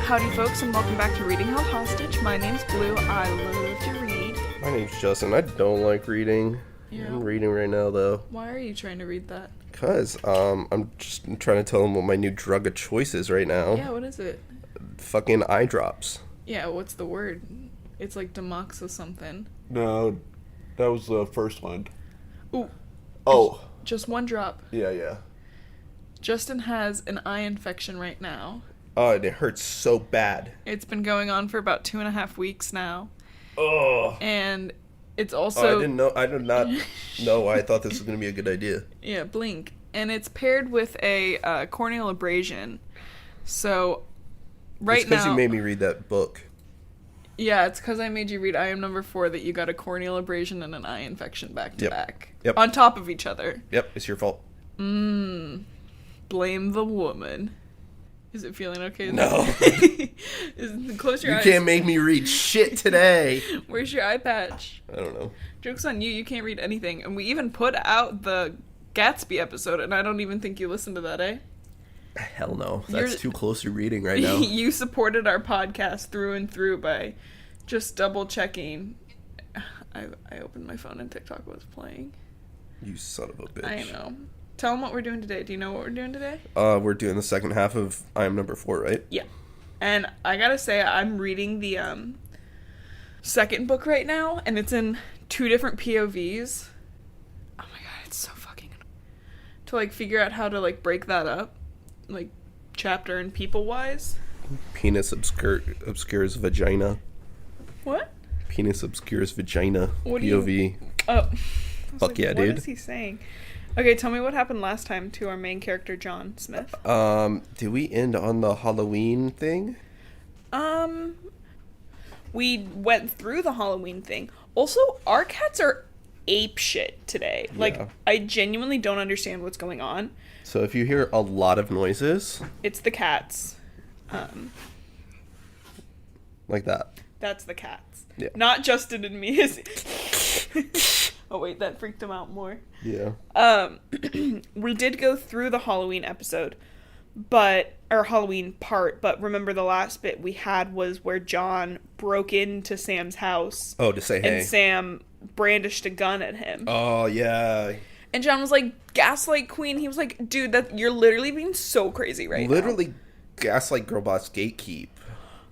Howdy folks, and welcome back to Reading Held Hostage. My name's Blue. I love to read. My name's Justin. I don't like reading. Yeah. I'm reading right now, though. Why are you trying to read that? Because, I'm just trying to tell them what my new drug of choice is right now. Yeah, what is it? Fucking eye drops. Yeah, what's the word? It's like Demox or something. No, that was the first one. Ooh. Oh. Just one drop. Yeah. Justin has an eye infection right now. Oh, and it hurts so bad. It's been going on for about 2.5 weeks now. Oh. And it's also... I did not know why I thought this was going to be a good idea. Yeah, blink. And it's paired with a corneal abrasion. So, right It's because now... you made me read that book. Yeah, it's because I made you read I Am Number 4 that you got a corneal abrasion and an eye infection back to back. Yep. On top of each other. Yep, it's your fault. Blame the woman. Is it feeling okay? No. Close your eyes. You can't make me read shit today. Where's your eye patch? I don't know. Joke's on you, you can't read anything. And we even put out the Gatsby episode, and I don't even think you listened to that, eh? Hell no. That's too close to reading right now. You supported our podcast through and through by just double checking. I opened my phone and TikTok was playing. You son of a bitch. I know. Tell them what we're doing today. Do you know what we're doing today? We're doing the second half of I Am Number 4, right? Yeah. And I gotta say, I'm reading the second book right now, and it's in 2 different POVs. Oh my god, it's so fucking annoying. To, like, figure out how to, like, break that up, like, chapter and people-wise. Penis obscures vagina. What? Penis obscures vagina. What POV. Oh. Fuck yeah, what dude. What is he saying? Okay, tell me what happened last time to our main character, John Smith. Did we end on the Halloween thing? We went through the Halloween thing. Also, our cats are ape shit today. Yeah. Like, I genuinely don't understand what's going on. So if you hear a lot of noises... It's the cats. Like that. That's the cats. Yeah. Not Justin and me. Oh, wait, that freaked him out more. Yeah. We did go through the Halloween episode, or Halloween part, but remember the last bit we had was where John broke into Sam's house. Oh, to say hey. And Sam brandished a gun at him. Oh, yeah. And John was like, gaslight queen. He was like, dude, you're literally being so crazy right now. Literally gaslight girlboss gatekeep.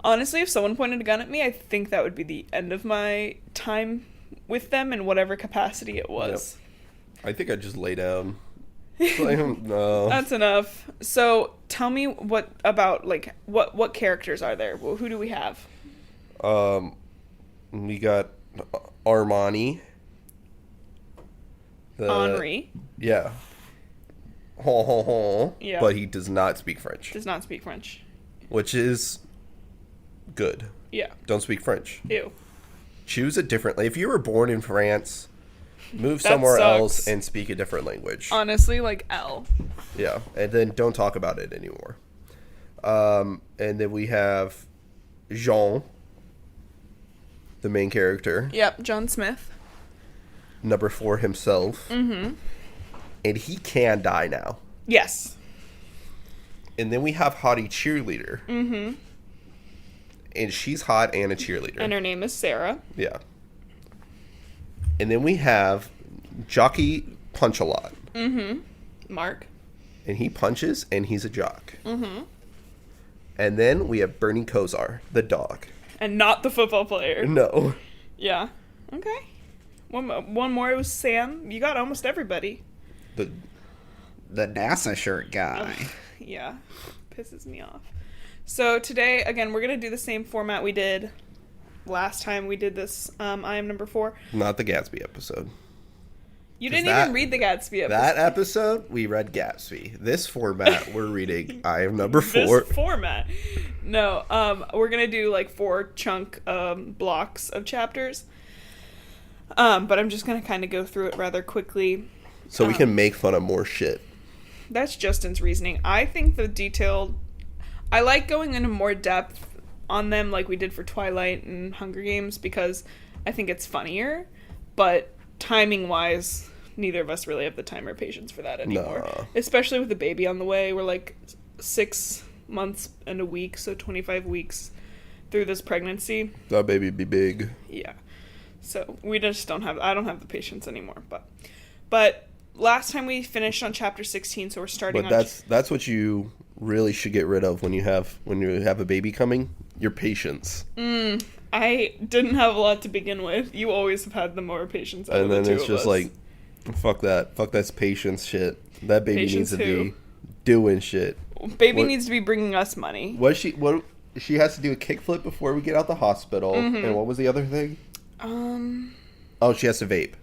Honestly, if someone pointed a gun at me, I think that would be the end of my time with them in whatever capacity it was. Yep. I think I'd just lay down. No. That's enough. So tell me what characters are there? Well, who do we have? We got Armani. Henri. Yeah. Yeah. But he does not speak French. Does not speak French. Which is good. Yeah. Don't speak French. Ew. Choose a different... If you were born in France, move somewhere else and speak a different language. Honestly, like L. Yeah. And then don't talk about it anymore. And then we have Jean, the main character. Yep, John Smith. Number 4 himself. Mm-hmm. And he can die now. Yes. And then we have Hottie Cheerleader. Mm-hmm. And she's hot and a cheerleader. And her name is Sarah. Yeah. And then we have Jockey Punch-A-Lot. Mm-hmm. Mark. And he punches, and he's a jock. Mm-hmm. And then we have Bernie Kosar, the dog. And not the football player. No. Yeah. Okay. One more. It was Sam. You got almost everybody. The NASA shirt guy. Yeah. Pisses me off. So today, again, we're going to do the same format we did last time we did this I Am Number 4. Not the Gatsby episode. You didn't even read the Gatsby episode. That episode, we read Gatsby. This format, we're reading I Am Number 4. This format. No, we're going to do like 4 chunk blocks of chapters. But I'm just going to kind of go through it rather quickly. So we can make fun of more shit. That's Justin's reasoning. I think the detailed... I like going into more depth on them like we did for Twilight and Hunger Games because I think it's funnier. But timing-wise, neither of us really have the time or patience for that anymore. Nah. Especially with the baby on the way. We're like 6 months and a week, so 25 weeks through this pregnancy. That baby be big. Yeah. So we just I don't have the patience anymore. But last time we finished on chapter 16, so we're starting But that's what you really should get rid of when you have a baby coming. Your patience. I didn't have a lot to begin with. You always have had the more patience out of the two of us. And then it's just like, fuck that's patience shit. That baby Patience needs to who? be doing shit. Baby needs to be bringing us money. What she has to do a kickflip before we get out the hospital. And what was the other thing? Oh, she has to vape.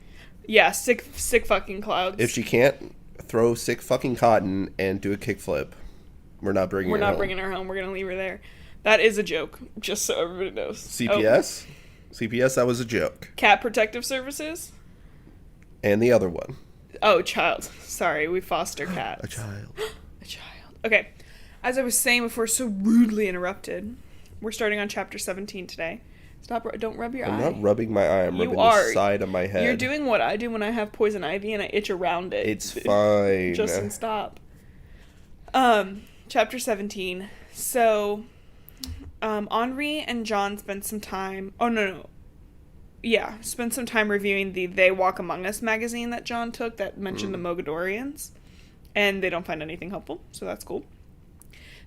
Yeah, sick fucking clouds. If she can't throw sick fucking cotton and do a kickflip, we're not bringing her home. Bringing her home. We're gonna leave her there. That is a joke, just so everybody knows. CPS? CPS, that was a joke. Cat Protective Services? And the other one. Oh, child. Sorry, we foster cats. A child. A child. Okay. As I was saying before, so rudely interrupted, we're starting on chapter 17 today. Don't rub your eye. I'm not rubbing my eye. I'm rubbing the side of my head. You're doing what I do when I have poison ivy and I itch around it. It's fine. Justin, stop. Chapter 17. So, Henri and John spent some time... Oh, no. Yeah, spent some time reviewing the They Walk Among Us magazine that John took that mentioned the Mogadorians. And they don't find anything helpful, so that's cool.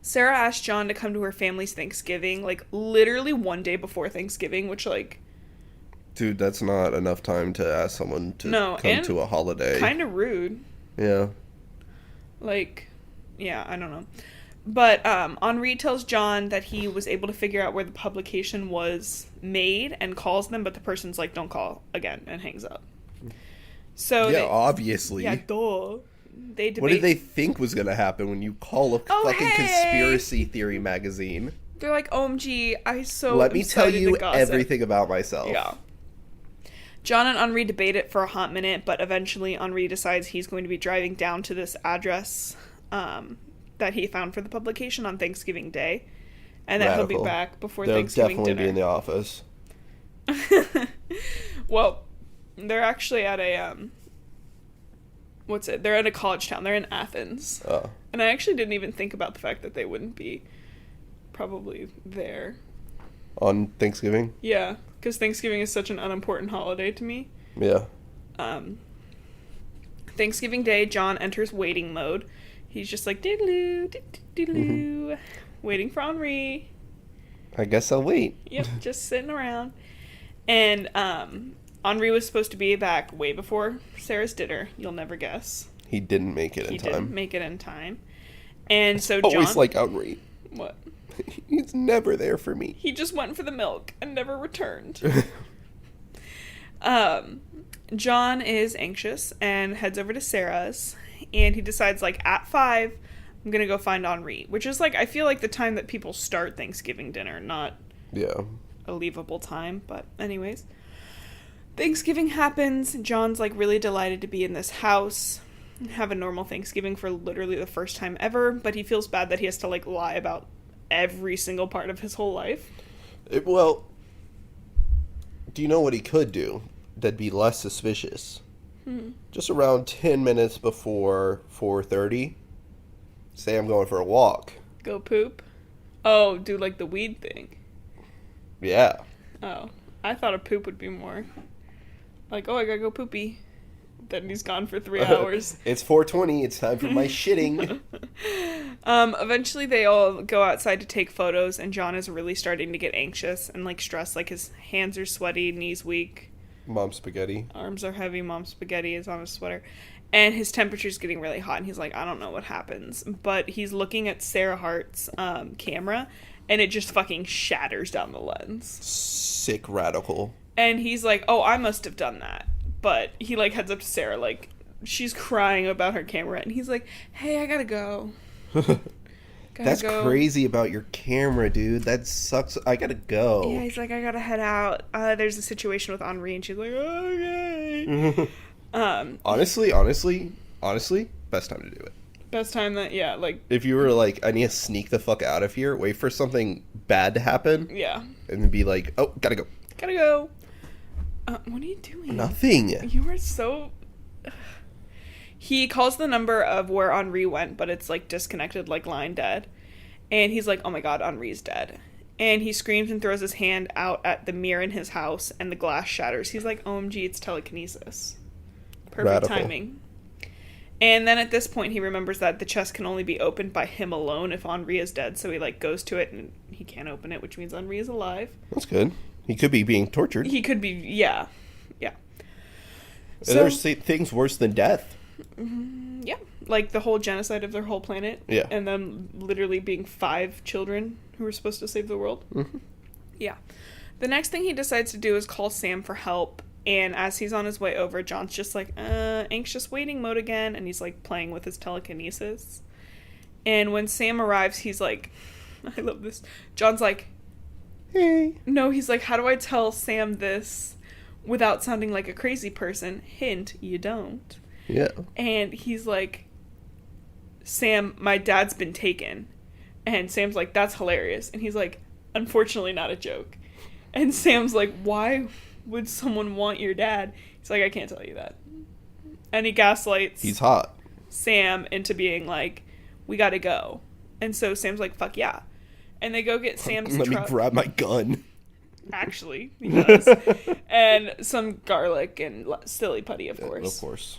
Sarah asked John to come to her family's Thanksgiving, like, literally one day before Thanksgiving, which, like... Dude, that's not enough time to ask someone to come to a holiday. Kind of rude. Yeah. Like, yeah, I don't know. But Henri tells John that he was able to figure out where the publication was made and calls them, but the person's like, don't call again, and hangs up. So yeah, obviously. Yeah, duh. They debate. What did they think was going to happen when you call a fucking conspiracy theory magazine? They're like, OMG, Let me tell you everything about myself. Yeah. John and Henri debate it for a hot minute, but eventually Henri decides he's going to be driving down to this address that he found for the publication on Thanksgiving Day, and that he'll be back before Thanksgiving dinner. They'll definitely be in the office. Well, they're actually at a they're at a college town. They're in Athens. Oh. And I actually didn't even think about the fact that they wouldn't be probably there. On Thanksgiving? Yeah, because Thanksgiving is such an unimportant holiday to me. Yeah. Thanksgiving Day, John enters waiting mode. He's just like, diddle-oo, diddle-oo, waiting for Henri. I guess I'll wait. Yep, just sitting around. And Henri was supposed to be back way before Sarah's dinner. You'll never guess. He didn't make it in time. He didn't make it in time. And so John... Always like Henri. What? He's never there for me. He just went for the milk and never returned. John is anxious and heads over to Sarah's. And he decides, like, at 5, I'm going to go find Henri. Which is, like, I feel like the time that people start Thanksgiving dinner, not a leavable time. But anyways. Thanksgiving happens. John's, like, really delighted to be in this house. Have a normal Thanksgiving for literally the first time ever. But he feels bad that he has to, like, lie about every single part of his whole life. Well, do you know what he could do that'd be less suspicious? Just around 10 minutes before 4:30, say I'm going for a walk. Go poop? Oh, do like the weed thing. Yeah. Oh, I thought a poop would be more like, oh, I gotta go poopy. Then he's gone for 3 hours. It's 4:20. It's time for my shitting. Eventually they all go outside to take photos, and John is really starting to get anxious and, like, stressed. Like, his hands are sweaty, knees weak. Mom spaghetti. Arms are heavy. Mom spaghetti is on his sweater. And his temperature's getting really hot, and he's like, I don't know what happens. But he's looking at Sarah Hart's camera, and it just fucking shatters down the lens. Sick radical. And he's like, oh, I must have done that. But he, like, heads up to Sarah, like, she's crying about her camera, and he's like, hey, I gotta go. That's crazy about your camera, dude. That sucks. I gotta go. Yeah, he's like, I gotta head out. There's a situation with Henri, and she's like, okay. Honestly, best time to do it. Best time that, yeah, like... If you were like, I need to sneak the fuck out of here, wait for something bad to happen. Yeah. And then be like, oh, gotta go. Gotta go. What are you doing? Nothing. You are so... He calls the number of where Henri went, but it's, like, disconnected, like, line dead. And he's like, oh my god, Henri's dead. And he screams and throws his hand out at the mirror in his house, and the glass shatters. He's like, OMG, it's telekinesis. Perfect Radical. timing. And then at this point, he remembers that the chest can only be opened by him alone if Henri is dead. So he, like, goes to it, and he can't open it, which means Henri is alive. That's good. He could be being tortured. He could be, yeah. Yeah. So, there's things worse than death. Yeah. Like the whole genocide of their whole planet. Yeah. And them literally being 5 children who were supposed to save the world. Mm-hmm. Yeah. The next thing he decides to do is call Sam for help. And as he's on his way over, John's just like, anxious waiting mode again. And he's like playing with his telekinesis. And when Sam arrives, he's like, I love this. John's like, Hey. no, he's like, how do I tell Sam this without sounding like a crazy person? Hint, you don't. Yeah. And he's like, Sam, my dad's been taken. And Sam's like, that's hilarious. And he's like, unfortunately not a joke. And Sam's like, why would someone want your dad? He's like, I can't tell you that. And he gaslights He's hot. Sam into being like, we gotta go. And so Sam's like, fuck yeah. And they go get Sam's Let truck. me grab my gun. Actually, he does. And some garlic and silly putty, of course. Of course.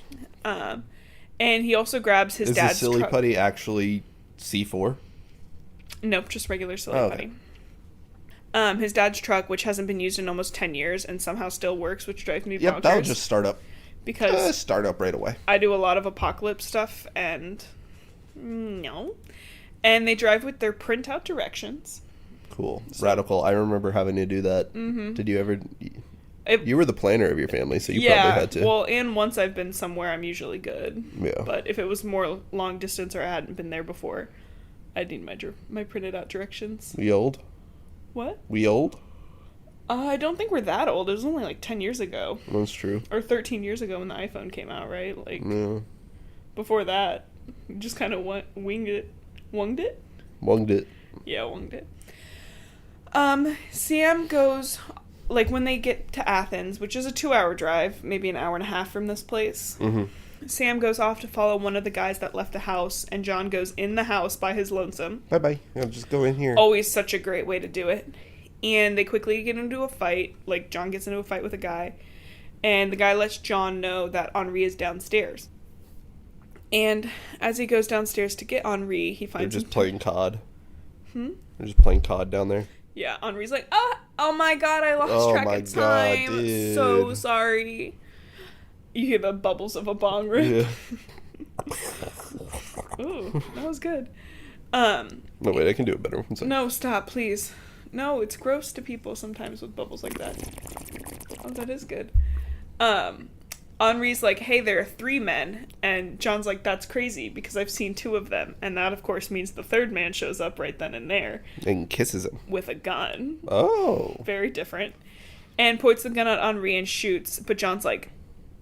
And he also grabs his Is dad's the silly truck. putty actually C4? Nope, just regular silly Oh, okay. putty. His dad's truck, which hasn't been used in almost 10 years and somehow still works, which drives me bonkers. Yep, that'll just start up. Because Start up right away. I do a lot of apocalypse stuff, and no. And they drive with their printout directions. Cool. Radical. I remember having to do that. Mm-hmm. Did you ever... You were the planner of your family, so you probably had to. Well, and once I've been somewhere, I'm usually good. Yeah. But if it was more long distance or I hadn't been there before, I'd need my printed out directions. We old? What? We old? I don't think we're that old. It was only like 10 years ago. That's true. Or 13 years ago when the iPhone came out, right? Like, Yeah. before that, you just kind of winged it. Wunged it? Wunged it. Yeah, wunged it. Sam goes, like, when they get to Athens, which is a 2-hour drive, maybe an hour and a half from this place, Sam goes off to follow one of the guys that left the house, and John goes in the house by his lonesome. Bye-bye. I'll just go in here. Always such a great way to do it. And they quickly get into a fight. Like, John gets into a fight with a guy. And the guy lets John know that Henri is downstairs. And as he goes downstairs to get Henri, he finds They're just playing COD. Hmm? They're just playing COD down there. Yeah, Henri's like, oh my god, I lost track of time. Dude. So sorry. You hear the bubbles of a bong rip. Yeah. Ooh, that was good. No, wait, I can do it better. No, stop, please. No, it's gross to people sometimes with bubbles like that. Oh, that is good. Henri's like, hey, there are 3 men. And John's like, that's crazy because I've seen 2 of them. And that, of course, means the 3rd man shows up right then and there. And kisses him. With a gun. Oh. Very different. And points the gun at Henri and shoots. But John's like,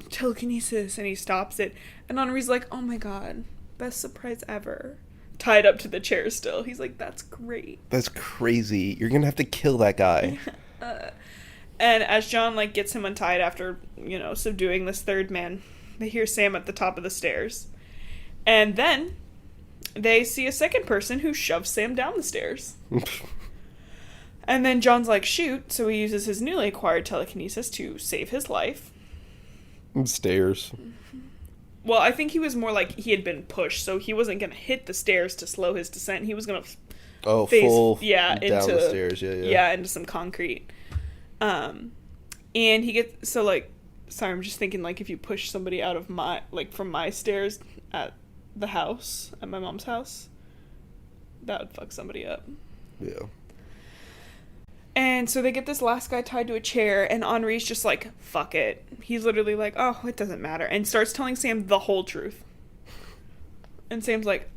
telekinesis. And he stops it. And Henri's like, oh my god, best surprise ever. Tied up to the chair still. He's like, that's great. That's crazy. You're gonna have to kill that guy. And as John, like, gets him untied after, subduing this 3rd man, they hear Sam at the top of the stairs. And then they see a 2nd person who shoves Sam down the stairs. And then John's like, shoot, so he uses his newly acquired telekinesis to save his life. Stairs. Well, I think he was more like he had been pushed, so he wasn't going to hit the stairs to slow his descent. He was going to full down the stairs, yeah, into some concrete. And he gets, so, like, sorry, I'm just thinking, like, if you push somebody out of from my stairs at the house, at my mom's house, that would fuck somebody up. Yeah. And so they get this last guy tied to a chair, and Henri's just like, fuck it. He's literally like, oh, it doesn't matter, and starts telling Sam the whole truth. And Sam's like,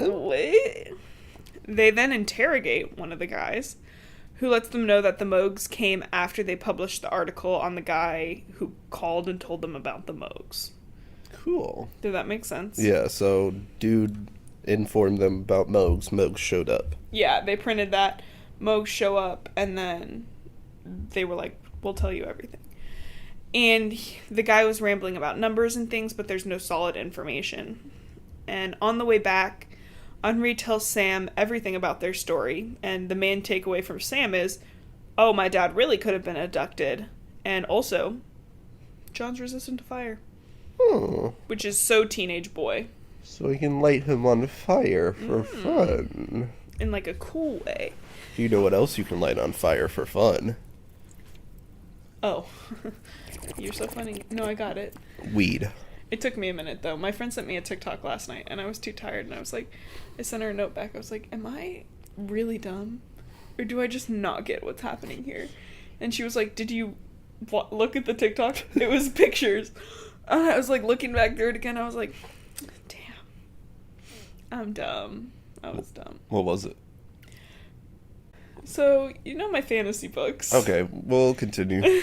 wait. They then interrogate one of the guys, who lets them know that the Moogs came after they published the article on the guy who called and told them about the Moogs. Cool. Did that make sense? Yeah, so dude informed them about Moogs. Moogs showed up. Yeah, they printed that. Moogs show up, and then they were like, we'll tell you everything. And the guy was rambling about numbers and things, but there's no solid information. And on the way back, Henri tells Sam everything about their story, and the main takeaway from Sam is, oh, my dad really could have been abducted. And also, John's resistant to fire. Which is so teenage boy. So we can light him on fire for fun. In like a cool way. Do you know what else you can light on fire for fun? Oh. You're so funny. No, I got it. Weed. It took me a minute, though. My friend sent me a TikTok last night, and I was too tired, and I was like, I sent her a note back. I was like, am I really dumb? Or do I just not get what's happening here? And she was like, did you look at the TikTok? It was pictures. And I was like, looking back through it again, I was like, damn. I'm dumb. I was dumb. What was it? So, you know my fantasy books. Okay, we'll continue.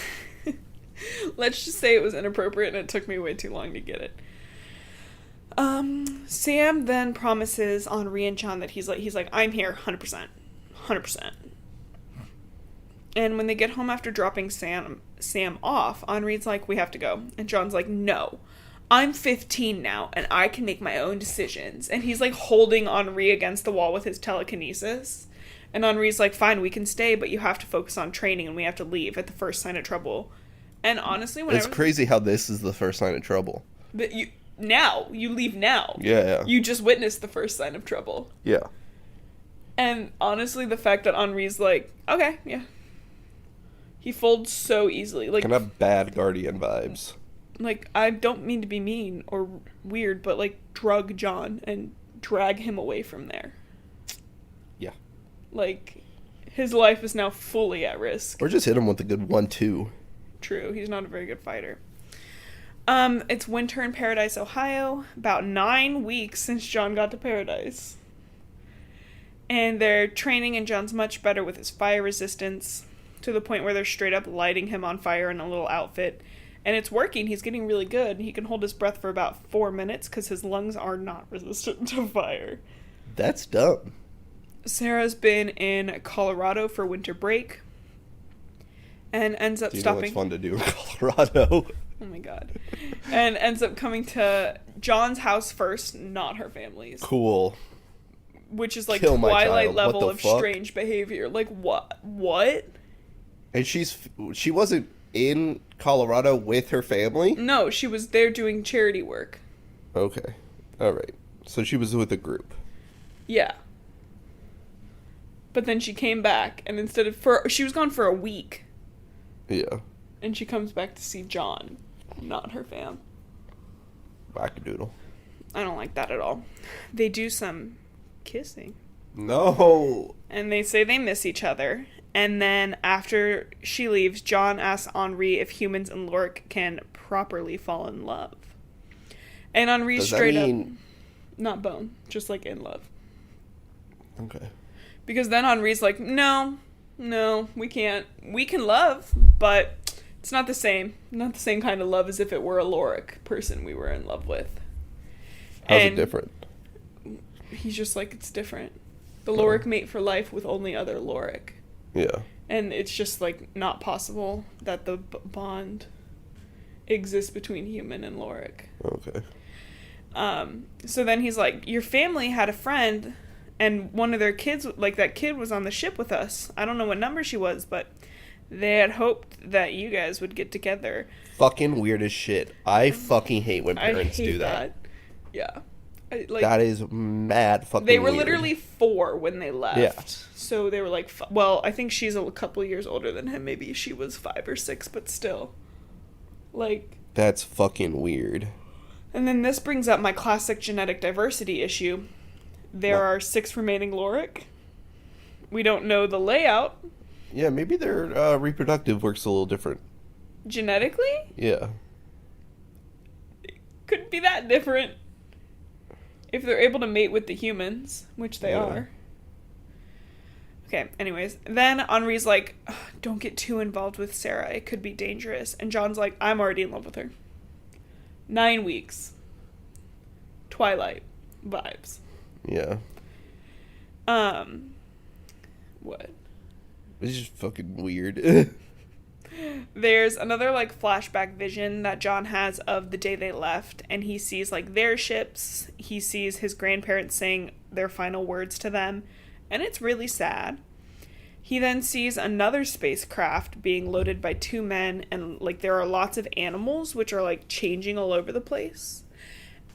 Let's just say it was inappropriate and it took me way too long to get it. Sam then promises Henri and John that he's like, I'm here 100%. 100%. And when they get home after dropping Sam off, Henri's like, we have to go. And John's like, no. I'm 15 now, and I can make my own decisions. And he's, like, holding Henri against the wall with his telekinesis. And Henri's like, fine, we can stay, but you have to focus on training, and we have to leave at the first sign of trouble. And honestly, It's crazy how this is the first sign of trouble. You leave now. Yeah. You just witnessed the first sign of trouble. Yeah. And honestly, the fact that Henri's like, okay, yeah. He folds so easily. Like, Kind of bad guardian vibes. Like, I don't mean to be mean or weird, but, like, drug John and drag him away from there. Yeah. Like, his life is now fully at risk. Or just hit him with a good 1-2. True, he's not a very good fighter. It's winter in Paradise, Ohio. About 9 weeks since John got to Paradise. And they're training, and John's much better with his fire resistance, to the point where they're straight up lighting him on fire in a little outfit. And it's working. He's getting really good. He can hold his breath for about 4 minutes because his lungs are not resistant to fire. That's dumb. Sarah's been in Colorado for winter break and ends up stopping. It's fun to do in Colorado. Oh my god. And ends up coming to John's house first, not her family's. Cool. Which is like Kill my Twilight child. level What the of fuck? strange behavior. Like, what? And she wasn't in Colorado with her family? No, she was there doing charity work. Okay. Alright. So she was with a group. Yeah. But then she came back, and she was gone for a week. Yeah. And she comes back to see John, not her fam. Wackadoodle. I don't like that at all. They do some kissing. No. And they say they miss each other. And then after she leaves, John asks Henri if humans and Lorik can properly fall in love. And Henri straight up, not bone, just like in love. Okay. Because then Henri's like, no, we can't. We can love, but it's not the same. Not the same kind of love as if it were a Lorik person we were in love with. How's it different? He's just like, it's different. The Lorik mate for life with only other Lorik. Yeah. And it's just, like, not possible that the bond exists between human and Lorik. Okay. So then he's like, your family had a friend, and one of their kids, like, that kid was on the ship with us. I don't know what number she was, but they had hoped that you guys would get together. Fucking weird as shit. I fucking hate when parents do that. Yeah. That is mad fucking They were weird. literally 4 when they left. Yeah. So they were like, well, I think she's a couple years older than him. Maybe she was 5 or 6, but still. Like. That's fucking weird. And then this brings up my classic genetic diversity issue. There are 6 remaining Lorik. We don't know the layout. Yeah, maybe their reproductive works a little different. Genetically? Yeah. It couldn't be that different. If they're able to mate with the humans, which they are. Okay, anyways. Then Henri's like, don't get too involved with Sarah. It could be dangerous. And John's like, I'm already in love with her. 9 weeks. Twilight vibes. Yeah. What? It's just fucking weird. There's another, like, flashback vision that John has of the day they left, and he sees, like, their ships. He sees his grandparents saying their final words to them, and it's really sad. He then sees another spacecraft being loaded by 2 men, and, like, there are lots of animals, which are, like, changing all over the place.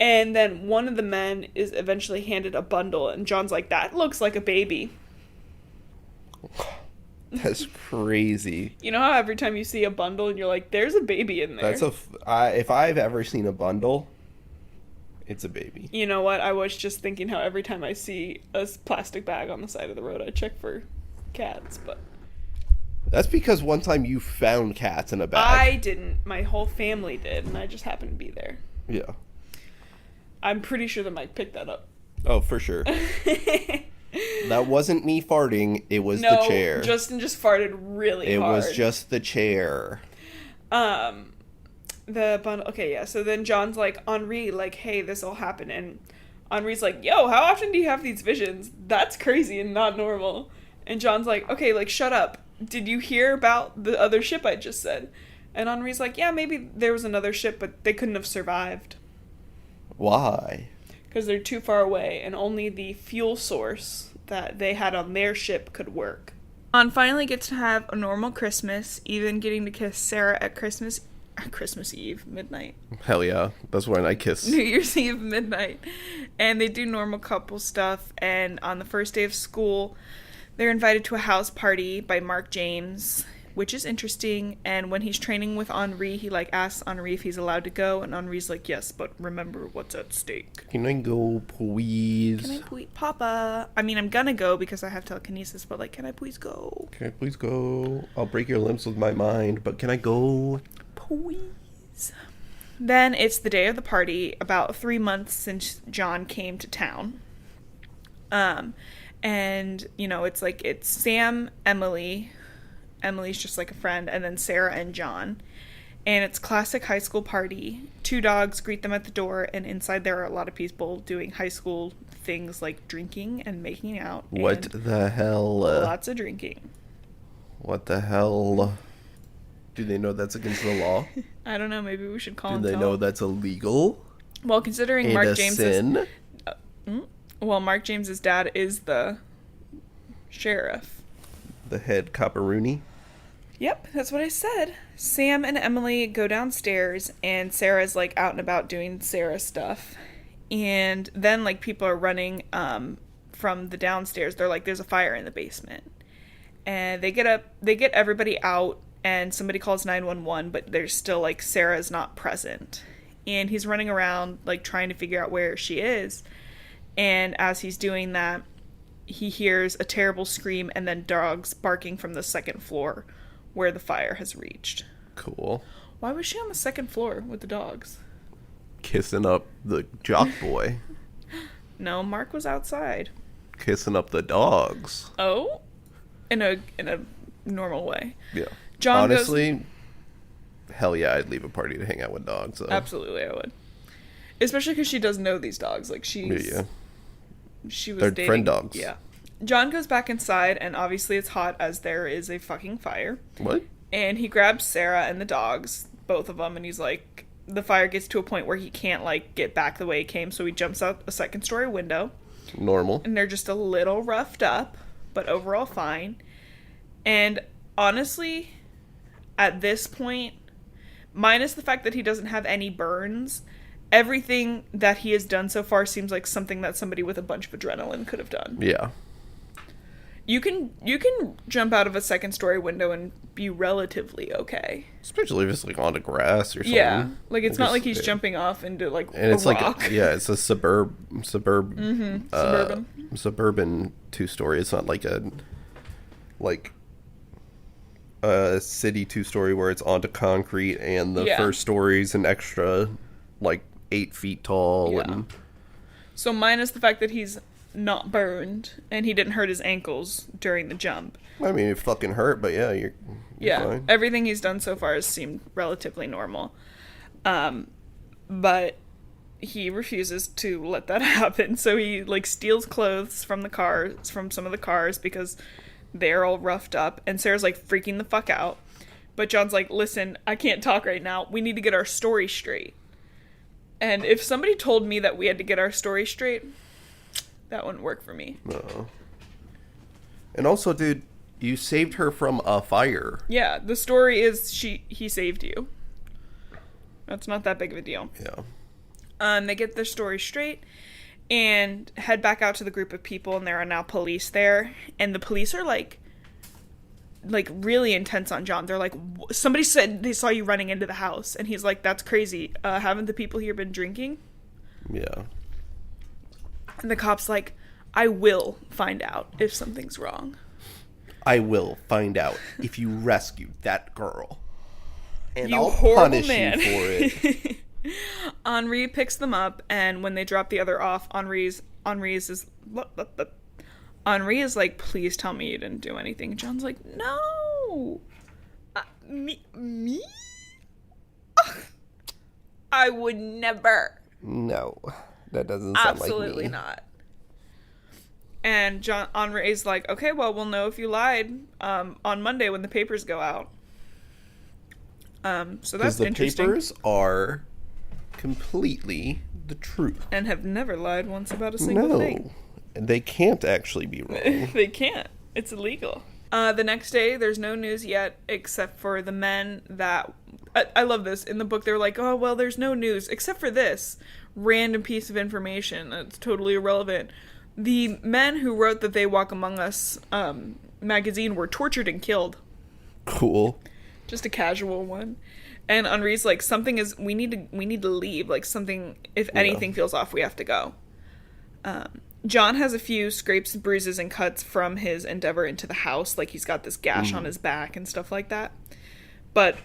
And then one of the men is eventually handed a bundle, and John's like, that looks like a baby. That's crazy. You know how every time you see a bundle and you're like, there's a baby in there? If I've ever seen a bundle, it's a baby. You know what? I was just thinking how every time I see a plastic bag on the side of the road, I check for cats, but... That's because one time you found cats in a bag. I didn't. My whole family did, and I just happened to be there. Yeah. I'm pretty sure the mic picked that up. Oh, for sure. That wasn't me farting, it was the chair. No, Justin just farted really hard. It was just the chair. The bundle... Okay, yeah, so then John's like, Henri, like, hey, this all happened, and Henri's like, yo, how often do you have these visions? That's crazy and not normal. And John's like, okay, like, shut up. Did you hear about the other ship I just said? And Henri's like, yeah, maybe there was another ship, but they couldn't have survived. Why? Because they're too far away, and only the fuel source that they had on their ship could work. John finally gets to have a normal Christmas, even getting to kiss Sarah at Christmas Eve, midnight. Hell yeah. That's when I kiss. New Year's Eve, midnight. And they do normal couple stuff, and on the first day of school, they're invited to a house party by Mark James, which is interesting. And when he's training with Henri, he, like, asks Henri if he's allowed to go, and Henri's like, yes, but remember what's at stake. Can I go, please? Can I please? Papa. I mean, I'm gonna go because I have telekinesis, but, like, can I please go? Can I please go? I'll break your limbs with my mind, but can I go? Please. Then it's the day of the party, about 3 months since John came to town. And, you know, it's like, it's Sam, Emily's just like a friend, and then Sarah and John. And it's classic high school party. 2 dogs greet them at the door, and inside there are a lot of people doing high school things like drinking and making out. What the hell? Lots of drinking. What the hell? Do they know that's against the law? I don't know, maybe we should call them. Do they know that's illegal? Well, considering and Mark a James's... sin? Well, Mark James's dad is the sheriff. The head copperoonie? Yep, that's what I said. Sam and Emily go downstairs, and Sarah's, like, out and about doing Sarah stuff. And then, like, people are running from the downstairs. They're like, there's a fire in the basement. And they get everybody out, and somebody calls 911, but there's still, like, Sarah's not present. And he's running around, like, trying to figure out where she is. And as he's doing that, he hears a terrible scream and then dogs barking from the second floor where the fire has reached. Cool. Why was she on the second floor with the dogs? Kissing up the jock boy. No, Mark was outside. Kissing up the dogs. Oh? In a normal way. Yeah. John honestly, hell yeah, I'd leave a party to hang out with dogs. So. Absolutely, I would. Especially because she does know these dogs. Like, she was They're dating. friend dogs. Yeah. John goes back inside, and obviously it's hot as there is a fucking fire. What? And he grabs Sarah and the dogs, both of them, and he's like, the fire gets to a point where he can't, like, get back the way it came, so he jumps out a second-story window. Normal. And they're just a little roughed up, but overall fine. And honestly, at this point, minus the fact that he doesn't have any burns, everything that he has done so far seems like something that somebody with a bunch of adrenaline could have done. Yeah. You can jump out of a second-story window and be relatively okay. Especially if it's, like, onto grass or something. Yeah. Like, it's not like he's jumping off into, like, and it's rock. like, it's a suburban Suburban 2-story. It's not like a city 2-story where it's onto concrete and the first story's an extra, like, 8 feet tall. Yeah. And So minus the fact that he's not burned and he didn't hurt his ankles during the jump. I mean, it fucking hurt, but yeah, you're fine. Everything he's done so far has seemed relatively normal. But he refuses to let that happen. So he, like, steals clothes from some of the cars because they're all roughed up. And Sarah's, like, freaking the fuck out. But John's like, listen, I can't talk right now. We need to get our story straight. And if somebody told me that we had to get our story straight, that wouldn't work for me. No. And also, dude, you saved her from a fire. Yeah, the story is he saved you. That's not that big of a deal. Yeah. They get their story straight and head back out to the group of people, and there are now police there. And the police are like really intense on John. They're like, somebody said they saw you running into the house. And he's like, that's crazy. Haven't the people here been drinking? Yeah. And the cop's like, I will find out if something's wrong. I will find out if you rescued that girl. And You I'll horrible punish man. you for it. Henri picks them up, and when they drop the other off, Henri is like, please tell me you didn't do anything. John's like, no. Me? Ugh. I would never. No, that doesn't sound like me. Absolutely not. And Henri is like, okay, well, we'll know if you lied on Monday when the papers go out. So that's interesting. Because the papers are completely the truth. And have never lied once about a single thing. And they can't actually be wrong. They can't. It's illegal. The next day, there's no news yet, except for the men that... I love this. In the book, they're like, oh, well, there's no news, except for this random piece of information that's totally irrelevant. The men who wrote that They Walk Among Us magazine were tortured and killed. Cool. Just a casual one. And Henri's like, we need to leave. Like, something, if anything feels off, we have to go. John has a few scrapes, bruises, and cuts from his endeavor into the house. Like, he's got this gash on his back and stuff like that. But,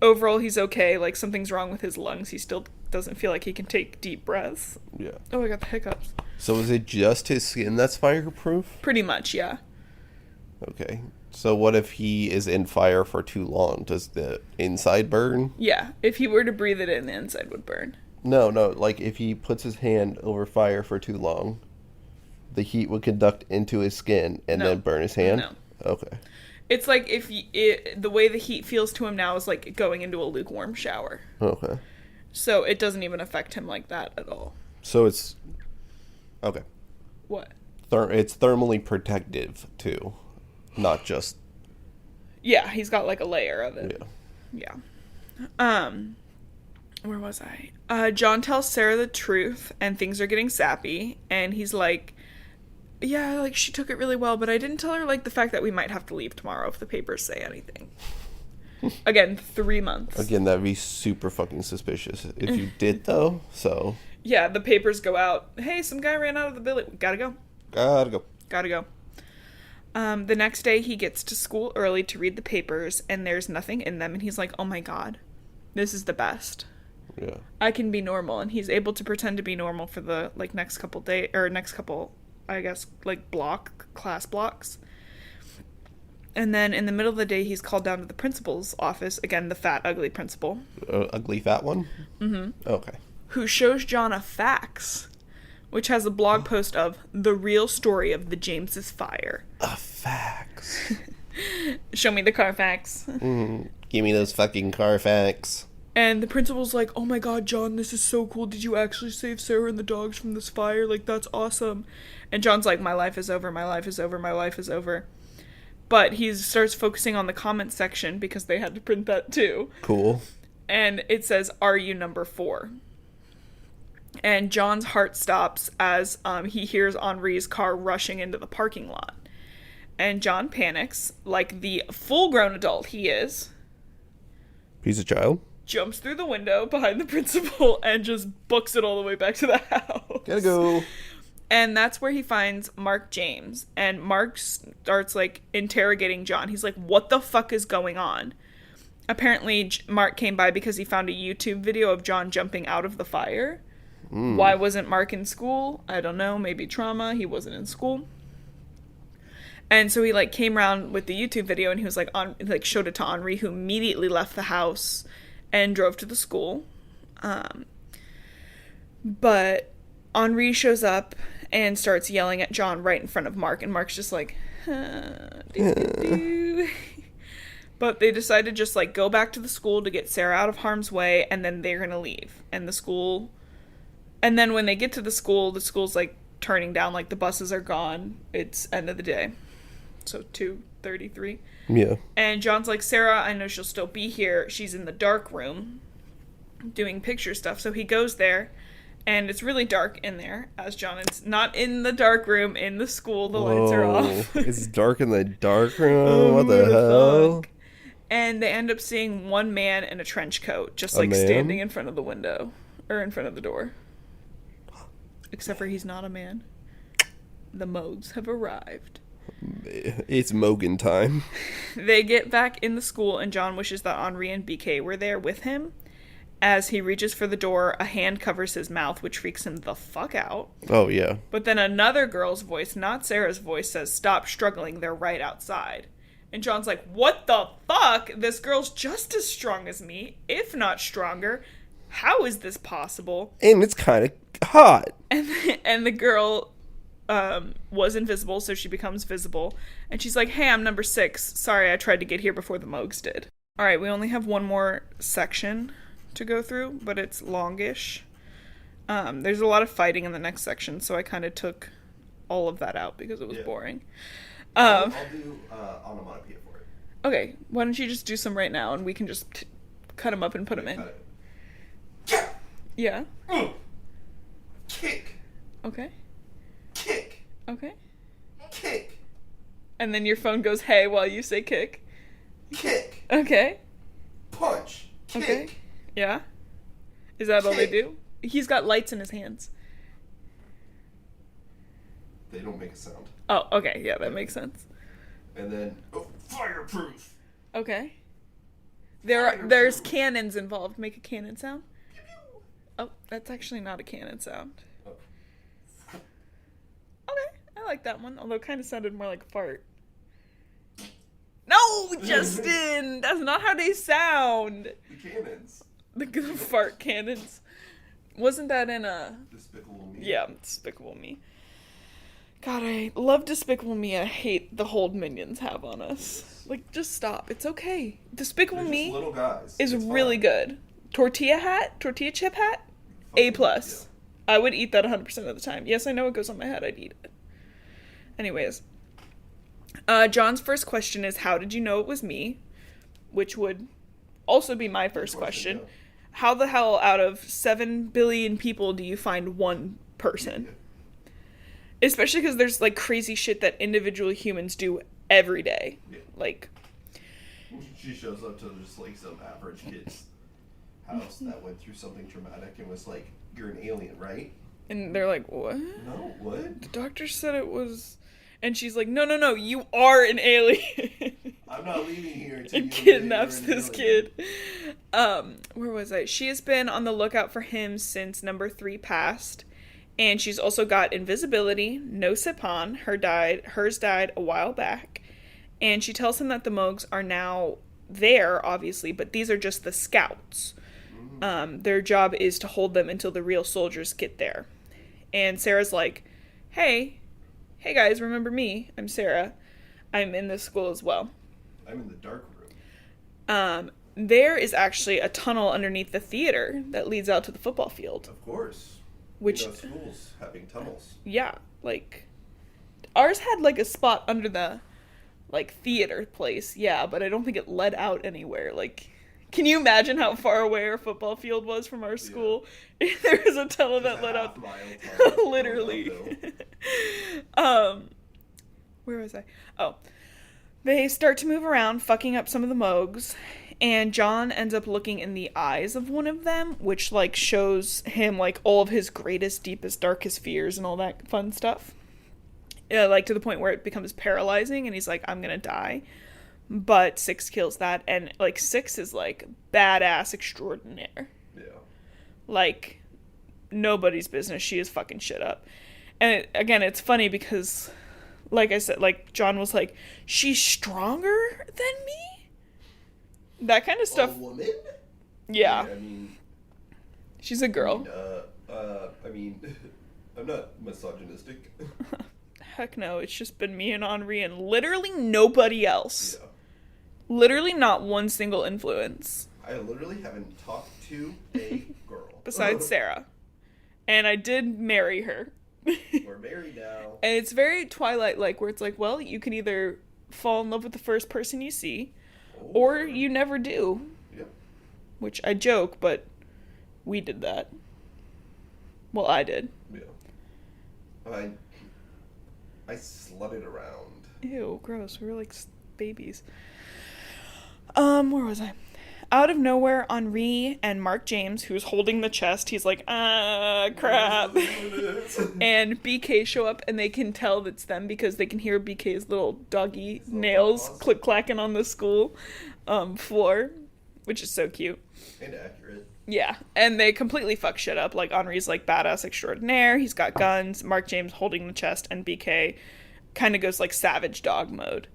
overall, he's okay. Like, something's wrong with his lungs. He still doesn't feel like he can take deep breaths. Yeah. Oh, I got the hiccups. So is it just his skin that's fireproof? Pretty much, yeah. Okay. So what if he is in fire for too long? Does the inside burn? Yeah. If he were to breathe it in, the inside would burn. No. Like if he puts his hand over fire for too long, the heat would conduct into his skin and then burn his hand? No. Okay. It's like the way the heat feels to him now is like going into a lukewarm shower. Okay. So it doesn't even affect him like that at all. So it's... Okay. What? It's thermally protective, too. Not just... Yeah, he's got like a layer of it. Yeah. Where was I? John tells Sarah the truth, and things are getting sappy, and he's like, yeah, like, she took it really well, but I didn't tell her, like, the fact that we might have to leave tomorrow if the papers say anything. Again, 3 months. Again, that'd be super fucking suspicious if you did, though, so... Yeah, the papers go out. Hey, some guy ran out of the building. Gotta go. Gotta go. The next day, he gets to school early to read the papers, and there's nothing in them, and he's like, oh my god, this is the best. Yeah. I can be normal, and he's able to pretend to be normal for the, like, next couple, I guess, like, class blocks. And then in the middle of the day, he's called down to the principal's office, again, the fat, ugly principal. Ugly fat one? Mm-hmm. Okay. Who shows John a fax, which has a blog post of the real story of the James's fire. A fax. Show me the Carfax. Give me those fucking Carfax. And the principal's like, oh my god, John, this is so cool. Did you actually save Sarah and the dogs from this fire? Like, that's awesome. And John's like, my life is over, my life is over, my life is over. But he starts focusing on the comment section because they had to print that too. Cool. And it says, are you number 4? And John's heart stops as he hears Henri's car rushing into the parking lot. And John panics, like the full-grown adult he is. He's a child. Jumps through the window behind the principal and just books it all the way back to the house. Gotta go. And that's where he finds Mark James. And Mark starts, like, interrogating John. He's like, what the fuck is going on? Apparently, Mark came by because he found a YouTube video of John jumping out of the fire. Why wasn't Mark in school? I don't know. Maybe trauma. He wasn't in school. And so he, like, came around with the YouTube video and he was like, showed it to Henri, who immediately left the house and drove to the school. But Henri shows up and starts yelling at John right in front of Mark, and Mark's just like, But they decide to just, like, go back to the school to get Sarah out of harm's way, and then they're gonna leave. And the school... And then when they get to the school's, like, turning down, like, the buses are gone. It's end of the day. So 2:33. Yeah. And John's like, Sarah, I know she'll still be here. She's in the dark room doing picture stuff. So he goes there, and it's really dark in there, as John is not in the dark room, in the school. The lights are off. It's dark in the dark room? What the hell? Fuck. And they end up seeing one man in a trench coat, just, like, man? standing in front of the window. Or in front of the door. Except for he's not a man. The Mogs have arrived. It's Mogan time. They get back in the school, and John wishes that Henri and BK were there with him. As he reaches for the door, a hand covers his mouth, which freaks him the fuck out. Oh, yeah. But then another girl's voice, not Sarah's voice, says, stop struggling, they're right outside. And John's like, what the fuck? This girl's just as strong as me, if not stronger. How is this possible? And it's kind of hot. And the girl was invisible, so she becomes visible. And she's like, hey, I'm number 6. Sorry, I tried to get here before the Mogs did. All right, we only have one more section to go through, but it's longish. There's a lot of fighting in the next section, so I kind of took all of that out because it was boring. I'll do onomatopoeia for it. Okay, why don't you just do some right now, and we can just cut them up and put them in. Yeah. Kick. Okay. Kick. Okay. Kick. And then your phone goes, hey, while you say kick. Kick. Okay. Punch. Kick. Okay. Yeah? Is that all they Kick. do? He's got lights in his hands. They don't make a sound. Oh, okay. Yeah, that makes sense. And then, fireproof. Okay. There's cannons involved. Make a cannon sound. Oh, that's actually not a cannon sound. Oh. Okay, I like that one, although it kind of sounded more like a fart. No, Justin! That's not how they sound! The cannons. The fart cannons. Wasn't that in a... Despicable Me? Yeah, Despicable Me. God, I love Despicable Me. I hate the hold minions have on us. Like, just stop. It's okay. Despicable They're Me just little guys. is It's really fine. good. Tortilla chip hat? A+. I would eat that 100% of the time. Yes, I know it goes on my head. I'd eat it. Anyways. John's first question is, how did you know it was me? Which would also be my first question. Yeah. How the hell out of 7 billion people do you find one person? Yeah. Especially because there's, like, crazy shit that individual humans do every day. Yeah. Like... She shows up to just, like, some average kid's house that went through something traumatic and was like, you're an alien, right? And they're like, what? No, what? The doctor said it was... And she's like, no, you are an alien. I'm not leaving here until And you kidnaps admit you're an this alien. kid. Where was I? She has been on the lookout for him since number 3 passed. And she's also got invisibility, no sip on. Hers died a while back. And she tells him that the Mogs are now there, obviously, but these are just the scouts. Their job is to hold them until the real soldiers get there. And Sarah's like, hey guys, remember me? I'm Sarah. I'm in this school as well. I'm in the dark room. There is actually a tunnel underneath the theater that leads out to the football field. Of course. Which... You know, schools having tunnels. Yeah, like... Ours had, like, a spot under the, like, theater place, yeah, but I don't think it led out anywhere. Like, can you imagine how far away our football field was from our school? Yeah. There was a tunnel that led out... Literally. Where was I? Oh. They start to move around, fucking up some of the Mogs, and John ends up looking in the eyes of one of them, which, like, shows him, like, all of his greatest, deepest, darkest fears and all that fun stuff. Like, to the point where it becomes paralyzing, and he's like, I'm gonna die. But 6 kills that, and, like, 6 is, like, badass extraordinaire. Yeah. Like, nobody's business. She is fucking shit up. And, again, it's funny because, like I said, like, John was like, she's stronger than me? That kind of stuff. A woman? Yeah. I mean... She's a girl. I mean, I'm not misogynistic. Heck no, it's just been me and Henri and literally nobody else. Yeah. Literally not one single influence. I literally haven't talked to a girl. Besides Sarah. And I did marry her. We're married now. And it's very Twilight-like, where it's like, well, you can either fall in love with the first person you see, or you never do. Yep. Which I joke, but we did that. Well, I did. Yeah. I slutted around. Ew, gross. We were like babies. Where was I? Out of nowhere, Henri and Mark James, who's holding the chest, he's like, crap. And BK show up, and they can tell it's them because they can hear BK's little doggy nails click-clacking on the school floor, which is so cute. And accurate. Yeah, and they completely fuck shit up. Like, Henri's like badass extraordinaire, he's got guns, Mark James holding the chest, and BK kind of goes like savage dog mode.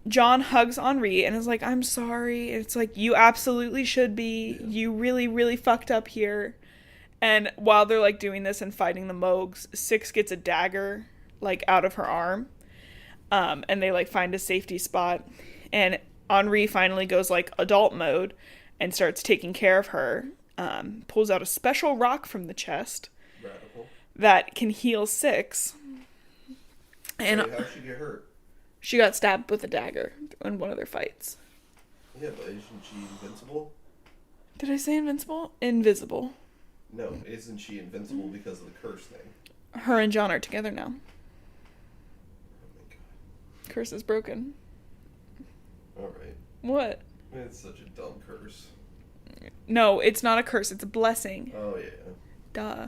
John hugs Henri and is like, I'm sorry. And it's like, you absolutely should be. Yeah. You really, really fucked up here. And while they're like doing this and fighting the Moogs, Six gets a dagger like out of her arm. And they like find a safety spot. And Henri finally goes like adult mode and starts taking care of her. Pulls out a special rock from the chest. Radical. That can heal Six. And wait, how'd she get hurt? She got stabbed with a dagger in one of their fights. Yeah, but isn't she invincible? Did I say invincible? Invisible. No, isn't she invincible because of the curse thing? Her and John are together now. Oh my god. Curse is broken. Alright. What? It's such a dumb curse. No, it's not a curse. It's a blessing. Oh, yeah. Duh.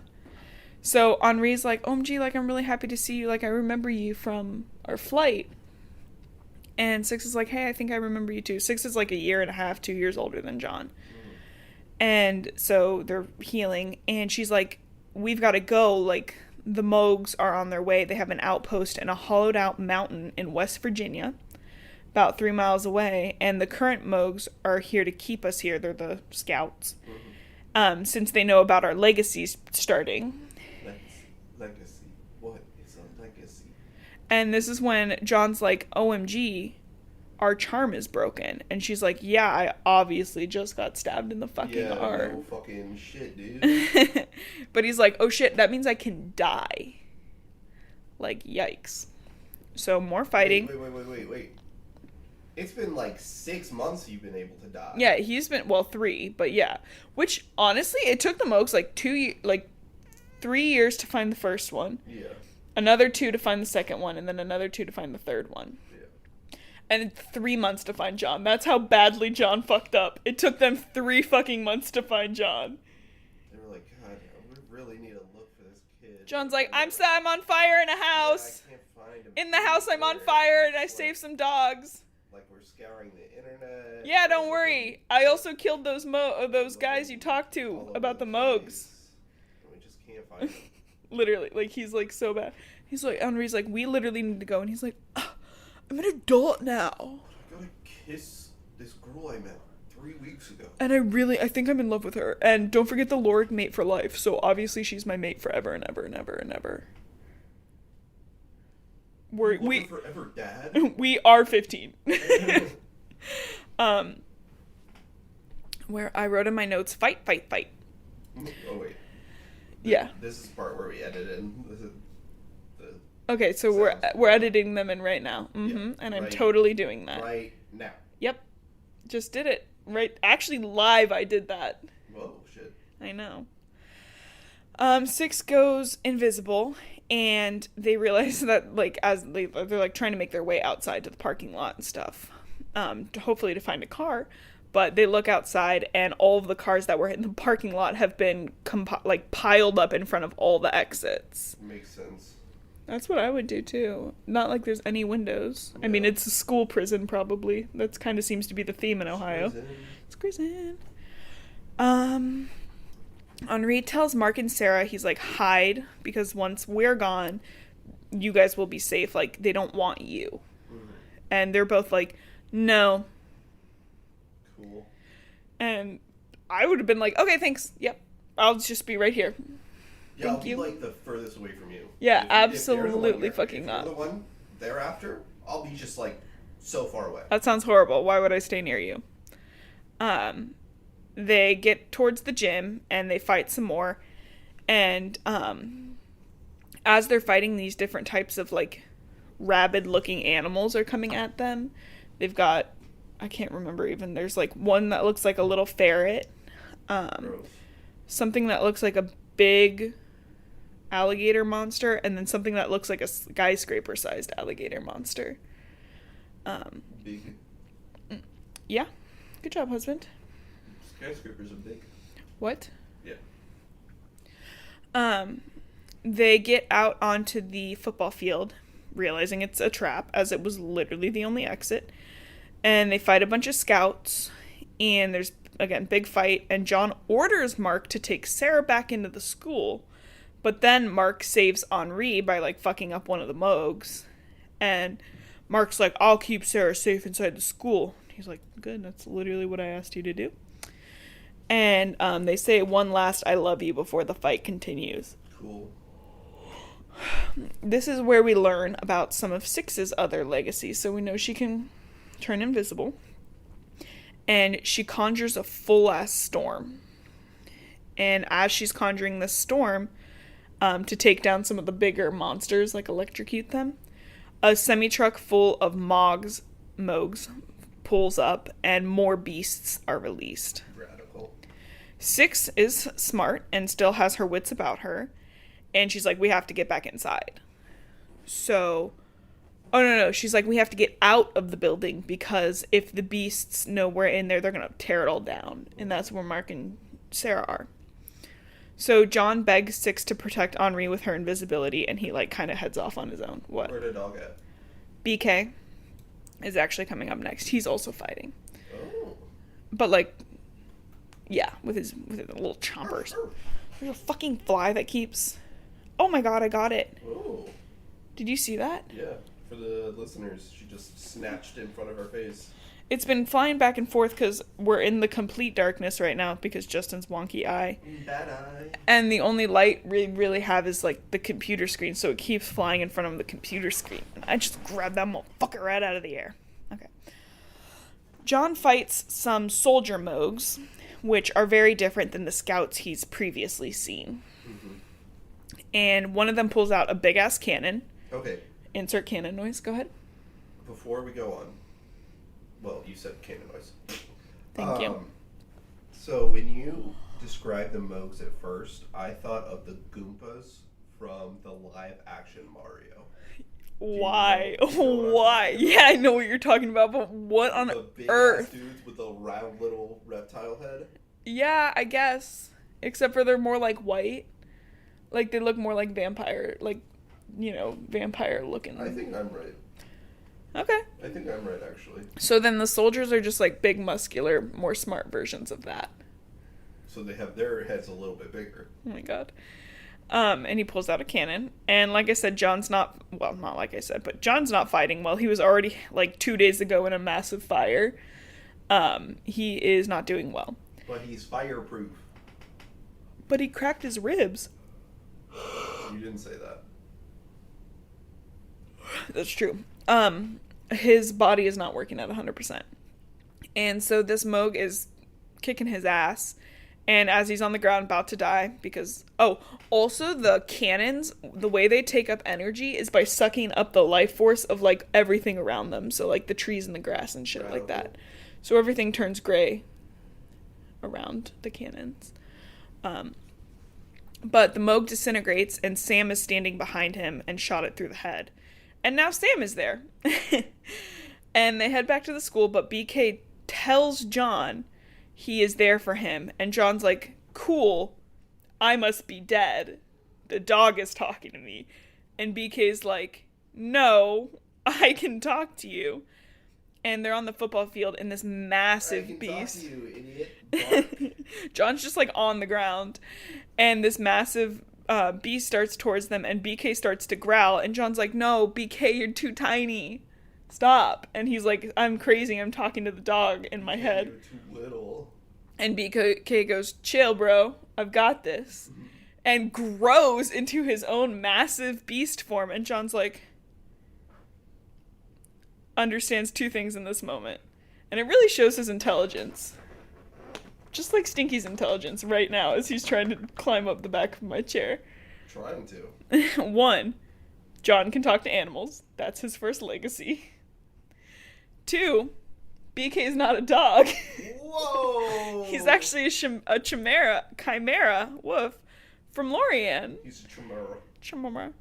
So Henri's like, OMG, like, I'm really happy to see you. Like, I remember you from our flight. And Six is like, hey, I think I remember you too. Six is like 1.5 years, 2 years older than John. And so they're healing. And she's like, we've got to go. Like, the Moogs are on their way. They have an outpost in a hollowed out mountain in West Virginia, about 3 miles away. And the current Moogs are here to keep us here. They're the scouts. Since they know about our legacies starting. Legacy. What is a legacy? And this is when John's like, OMG, our charm is broken. And she's like, yeah, I obviously just got stabbed in the fucking arm. No fucking shit, dude. But he's like, oh shit, that means I can die. Like, yikes. So more fighting. Wait. It's been like 6 months you've been able to die. Yeah, he's been, 3, but yeah. Which, honestly, it took the Moogs like 3 years to find the first one. Yeah. Another 2 to find the second one, and then another 2 to find the third one. Yeah. And 3 months to find John. That's how badly John fucked up. It took them 3 fucking months to find John. They were like, God, we really need to look for this kid. John's like, I'm on fire in a house. Yeah, I can't find him. In the house, I'm on fire, and I saved some dogs. Like, we're scouring the internet. Yeah, don't worry. I also killed those guys you talked to about the Moogs. We just can't find them. Literally, like, he's like so bad. He's like, Henri's like, we literally need to go, and he's like, I'm an adult now. I gotta kiss this girl I met 3 weeks ago. And I think I'm in love with her. And don't forget the Lord mate for life. So obviously she's my mate forever and ever and ever and ever. We forever, Dad. We are 15. Where I wrote in my notes, fight. Oh wait. Yeah. This is the part where we edit in. This is okay, so we're editing them in right now. Yeah, and I'm totally doing that. Right now. Yep. Just did it. Right. Actually, live I did that. Whoa, shit. I know. Six goes invisible, and they realize that, like, as they're, like, trying to make their way outside to the parking lot and stuff, hopefully to find a car, but they look outside, and all of the cars that were in the parking lot have been, piled up in front of all the exits. Makes sense. That's what I would do, too. Not like there's any windows. No. I mean, it's a school prison, probably. That kind of seems to be the theme in Ohio. It's prison. Henri tells Mark and Sarah, he's like, hide, because once we're gone, you guys will be safe. Like, they don't want you. Mm-hmm. And they're both like, no. Cool. And I would have been like, okay, thanks. Yep. I'll just be right here. Yeah, Thank I'll you. be like the furthest away from you. Yeah, if absolutely if fucking you're not. the one thereafter, I'll be just like So far away. That sounds horrible. Why would I stay near you? They get towards the gym and they fight some more. And as they're fighting, these different types of like rabid-looking animals are coming at them. They've got, I can't remember even. There's like one that looks like a little ferret. Something that looks like a big alligator monster, and then something that looks like a skyscraper-sized alligator monster. Big. Yeah. Good job, husband. Skyscrapers are big. What? Yeah. They get out onto the football field, realizing it's a trap, as it was literally the only exit. And they fight a bunch of scouts, and there's, again, big fight, and John orders Mark to take Sarah back into the school, but then Mark saves Henri by, like, fucking up one of the Moogs, and Mark's like, I'll keep Sarah safe inside the school. He's like, good, that's literally what I asked you to do. And they say one last I love you before the fight continues. Cool. This is where we learn about some of Six's other legacies, so we know she can turn invisible. And she conjures a full-ass storm. And as she's conjuring this storm, to take down some of the bigger monsters, like electrocute them, a semi-truck full of Moogs pulls up, and more beasts are released. Radical. Six is smart and still has her wits about her, and she's like, we have to get back inside. So, oh no, she's like, we have to get out of the building, because if the beasts know we're in there, they're gonna tear it all down, and that's where Mark and Sarah are. So John begs Six to protect Henri with her invisibility, and he, like, kind of heads off on his own. What? Where'd the dog at? BK is actually coming up next. He's also fighting. Oh. But, like, yeah, with his little chompers. There's a fucking fly that keeps... Oh my god, I got it. Oh. Did you see that? Yeah. For the listeners, she just snatched in front of her face. It's been flying back and forth because we're in the complete darkness right now because Justin's wonky eye. Bad eye. And the only light we really have is, like, the computer screen, so it keeps flying in front of the computer screen. And I just grabbed that motherfucker right out of the air. Okay. John fights some soldier Moogs, which are very different than the scouts he's previously seen. Mm-hmm. And one of them pulls out a big-ass cannon. Okay. Insert cannon noise. Go ahead. Before we go on, well, you said cannon noise. Thank you. So when you described the Moogs at first, I thought of the Goombas from the live-action Mario. Why? Do you know Why? Yeah, I know what you're talking about, but what on the big earth? dudes with the round little reptile head? Yeah, I guess. Except for they're more like white. Like, they look more like vampire, like, you know, vampire looking. I think I'm right. Okay. I think I'm right, actually. So then the soldiers are just, like, big, muscular, more smart versions of that. So they have their heads a little bit bigger. Oh my god. And he pulls out a cannon. And like I said, John's not but John's not fighting well. He was already, like, 2 days ago in a massive fire. He is not doing well. But he's fireproof. But he cracked his ribs. You didn't say that. That's true. His body is not working at 100%. And so this Moog is kicking his ass. And as he's on the ground about to die, because... Oh, also the cannons, the way they take up energy is by sucking up the life force of, like, everything around them. So, like, the trees and the grass and shit like that. So everything turns gray around the cannons. But the Moog disintegrates, and Sam is standing behind him and shot it through the head. And now Sam is there. And they head back to the school, but BK tells John he is there for him. And John's like, cool, I must be dead. The dog is talking to me. And BK's like, no, I can talk to you. And they're on the football field in this massive beast. Talk to you, idiot. John's just, like, on the ground. And this massive beast starts towards them, and BK starts to growl. And John's like, no, BK, you're too tiny. Stop. And he's like, I'm crazy. I'm talking to the dog in my head. You're too little. And BK goes, chill, bro. I've got this. Mm-hmm. And grows into his own massive beast form. And John's like, understands two things in this moment. And it really shows his intelligence. Just like Stinky's intelligence right now as he's trying to climb up the back of my chair. Trying to. 1, John can talk to animals. That's his first legacy. 2, BK is not a dog. Whoa! He's actually a chimera, woof, from Lorien. He's a chimera. Chimera.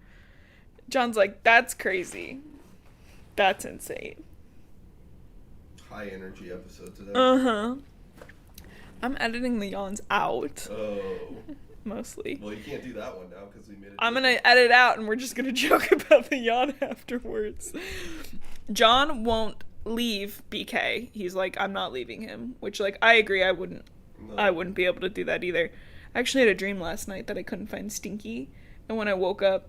John's like, that's crazy. That's insane. High energy episode today. Uh-huh. I'm editing the yawns out. Oh. Mostly. Well, you can't do that one now because we made it. I'm gonna edit out and we're just gonna joke about the yawn afterwards. John won't leave BK. He's like, I'm not leaving him. Which, like, I agree, I wouldn't be able to do that either. I actually had a dream last night that I couldn't find Stinky. And when I woke up,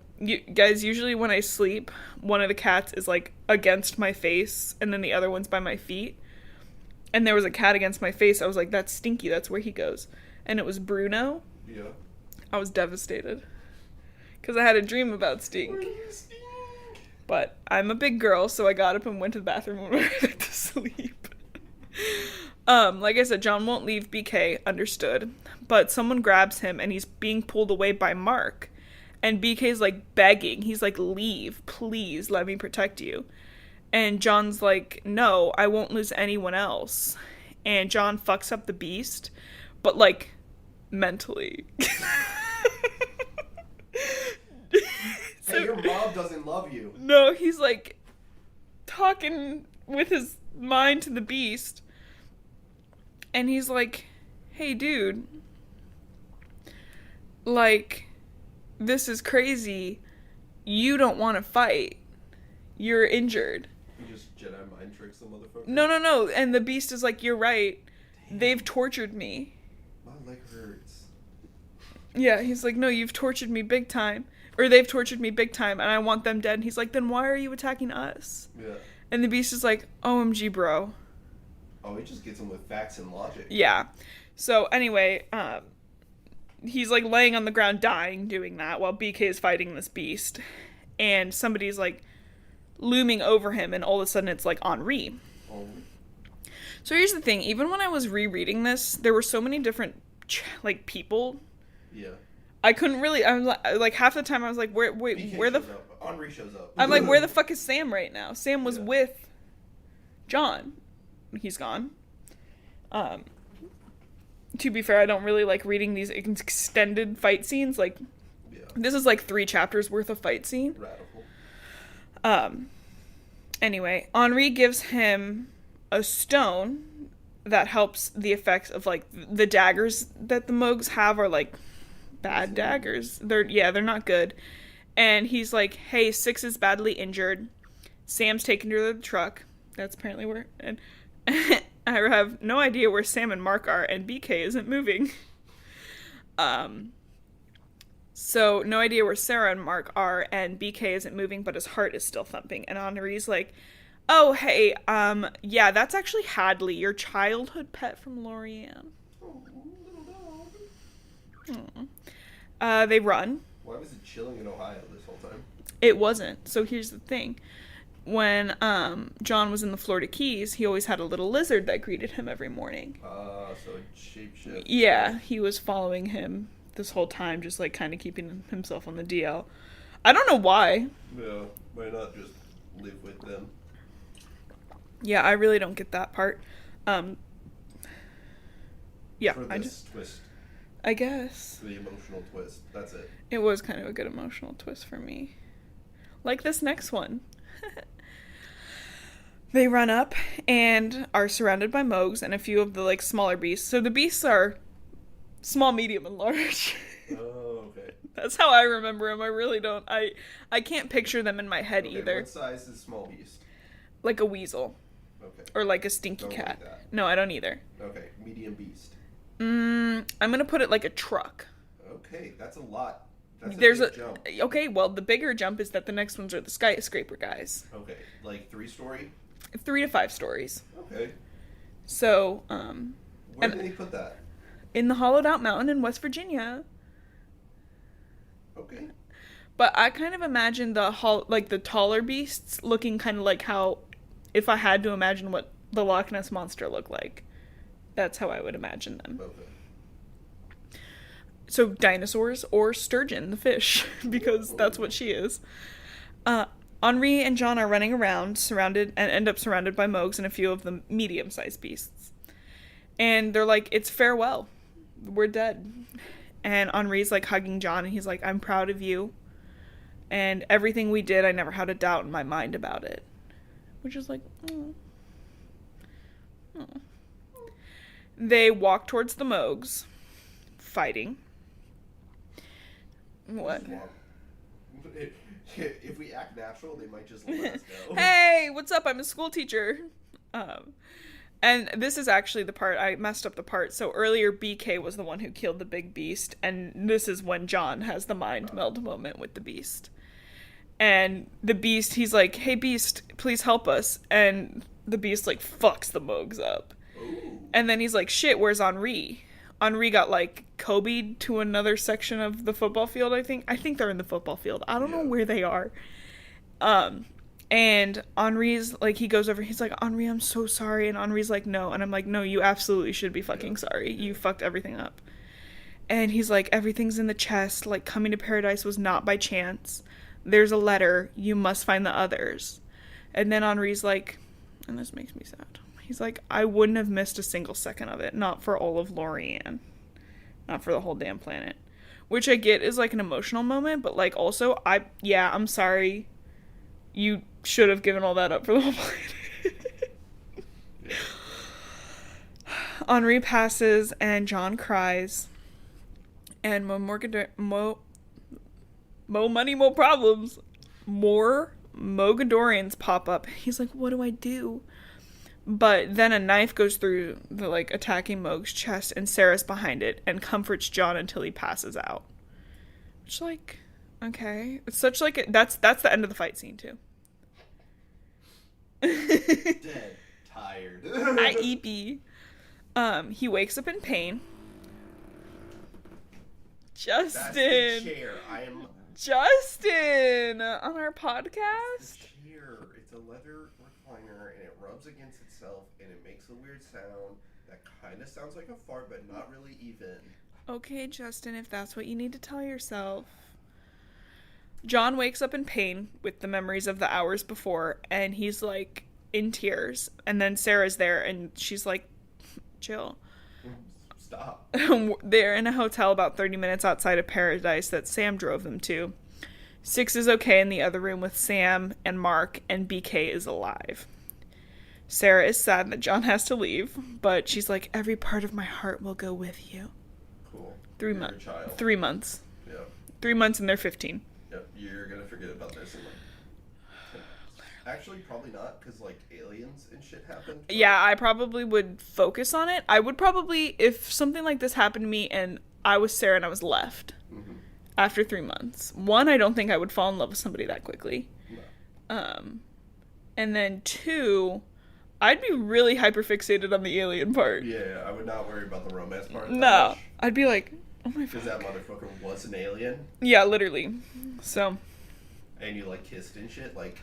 guys, usually when I sleep, one of the cats is, like, against my face, and then the other one's by my feet. And there was a cat against my face. I was like, that's Stinky, that's where he goes. And it was Bruno. Yeah. I was devastated. Because I had a dream about Stink. But I'm a big girl, so I got up and went to the bathroom and went back to sleep. Like I said, John won't leave BK, understood. But someone grabs him, and he's being pulled away by Mark. And BK's, like, begging. He's like, leave, please, let me protect you. And John's like, no, I won't lose anyone else. And John fucks up the beast, but, like, mentally. Hey, your mom doesn't love you. No, he's, like, talking with his mind to the beast. And he's like, hey, dude. Like, this is crazy. You don't want to fight. You're injured. You just Jedi mind tricks the motherfucker? No. And the beast is like, you're right. Damn. They've tortured me. My leg hurts. Yeah, he's like, no, you've tortured me big time. Or they've tortured me big time, and I want them dead. And he's like, then why are you attacking us? Yeah. And the beast is like, OMG, bro. Oh, he just gets him with facts and logic. Yeah. So, anyway, he's, like, laying on the ground dying doing that while BK is fighting this beast. And somebody's, like, looming over him, and all of a sudden it's, like, Henri. Oh. So here's the thing. Even when I was rereading this, there were so many different, like, people. Yeah. I couldn't really, I was like, half the time I was like, where the... Henri shows up. I'm like, where the fuck is Sam right now? Sam was with John. He's gone. To be fair, I don't really like reading these extended fight scenes. Like, this is like 3 chapters worth of fight scene. Radical. Anyway, Henri gives him a stone that helps the effects of, like, the daggers that the Moogs have are, like, bad daggers. They're not good. And he's like, hey, 6 is badly injured. Sam's taken to the truck. That's apparently where... And I have no idea where Sam and Mark are, and BK isn't moving. So, no idea where Sarah and Mark are, and BK isn't moving, but his heart is still thumping. And Henri's like, oh, hey, yeah, that's actually Hadley, your childhood pet from Lorien. Oh, little dog. They run. Why was it chilling in Ohio this whole time? It wasn't. So here's the thing. When John was in the Florida Keys, he always had a little lizard that greeted him every morning. So it shapeshift. Yeah, he was following him this whole time, just, like, kind of keeping himself on the DL. I don't know why. Yeah, why not just live with them? Yeah, I really don't get that part. Yeah, For this twist. I guess. The emotional twist. That's it. It was kind of a good emotional twist for me. Like this next one. They run up and are surrounded by Moogs and a few of the, like, smaller beasts. So the beasts are small, medium, and large. Oh, okay. That's how I remember them. I really don't. I can't picture them in my head either. What size is small beast? Like a weasel. Okay. Or like a stinky Don't cat. like that. No, I don't either. Okay, medium beast. I'm gonna put it like a truck. Okay, that's a lot. That's There's big jump. Okay, well, the bigger jump is that the next ones are the skyscraper guys. Okay, like 3-story? 3 to 5 stories. Okay. So, Where did he put that? in the hollowed out mountain in West Virginia. Okay. But I kind of imagine the taller beasts looking kind of like how if I had to imagine what the Loch Ness Monster looked like, that's how I would imagine them. Okay. So dinosaurs or sturgeon, the fish, because that's what she is. Henri and John are running around, surrounded, and end up surrounded by Mogs and a few of the medium-sized beasts. And they're like, it's farewell. We're dead. And Henri's like hugging John, and he's like, I'm proud of you. And everything we did, I never had a doubt in my mind about it. Which is like, oh. Oh. They walk towards the Mogs, fighting. What? If we act natural, they might just let us go. Hey, what's up? I'm a school teacher. And this is actually the part, I messed up the part. So earlier, BK was the one who killed the big beast, and this is when John has the mind meld moment with the beast. And the beast, he's like, hey, beast, please help us. And the beast, like, fucks the Mogs up. Ooh. And then he's like, shit, where's Henri? Henri got, like, Kobe'd to another section of the football field, I think. I think they're in the football field. I don't know where they are. And Henri's, like, he goes over, he's like, Henri, I'm so sorry. And Henri's like, no. And I'm like, no, you absolutely should be fucking sorry. You fucked everything up. And he's like, everything's in the chest. Like, coming to paradise was not by chance. There's a letter. You must find the others. And then Henri's like, and this makes me sad. He's like, I wouldn't have missed a single second of it. Not for all of Lorien. Not for the whole damn planet. Which I get is, like, an emotional moment. But, like, also, I'm sorry. You should have given all that up for the whole planet. Henri passes, and John cries. And more money, more problems. More Mogadorians pop up. He's like, what do I do? But then a knife goes through the, like, attacking Mog's chest, and Sarah's behind it and comforts John until he passes out. Which, like, okay. It's such, like, that's the end of the fight scene, too. Dead. Tired. Hi, EP. He wakes up in pain. That's the Justin. chair. I am... Justin! On our podcast? The chair. It's a leather recliner, and it rubs against itself, and it makes a weird sound that kind of sounds like a fart, but not really even. Okay, Justin, if that's what you need to tell yourself. John wakes up in pain with the memories of the hours before, and he's, like, in tears. And then Sarah's there, and she's like, chill. Stop. They're in a hotel about 30 minutes outside of Paradise that Sam drove them to. Six is okay in the other room with Sam and Mark, and BK is alive. Sarah is sad that John has to leave, but she's like, every part of my heart will go with you. Cool. 3 You're a months. child. 3 months. Yeah. 3 months and they're 15. Yep. You're gonna forget about this in, like, 10 minutes. Actually, probably not, because, like, aliens and shit happened. Yeah, I probably would focus on it. I would probably, if something like this happened to me and I was Sarah and I was left after 3 months. One, I don't think I would fall in love with somebody that quickly. No. And then two, I'd be really hyperfixated on the alien part. Yeah, I would not worry about the romance part. No, I'd be like, oh my Because god. that motherfucker was an alien, Yeah, literally. So, and you, like, kissed and shit, like...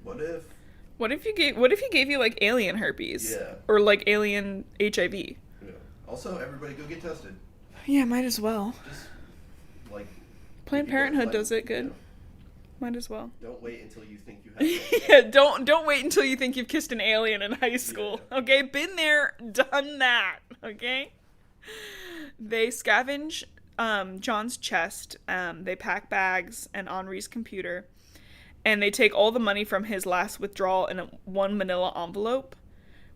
What if... what if he gave you, like, alien herpes? Yeah. Or, like, alien HIV? Yeah. Also, everybody go get tested. Yeah, might as well. Just, like... Planned if you don't, Parenthood like, does it good. you know, Might as well. don't wait until you think you have something. Yeah, don't wait until you think you've kissed an alien in high school. Yeah. Okay, been there, done that. Okay. They scavenge John's chest. They pack bags and Henri's computer, and they take all the money from his last withdrawal in one manila envelope.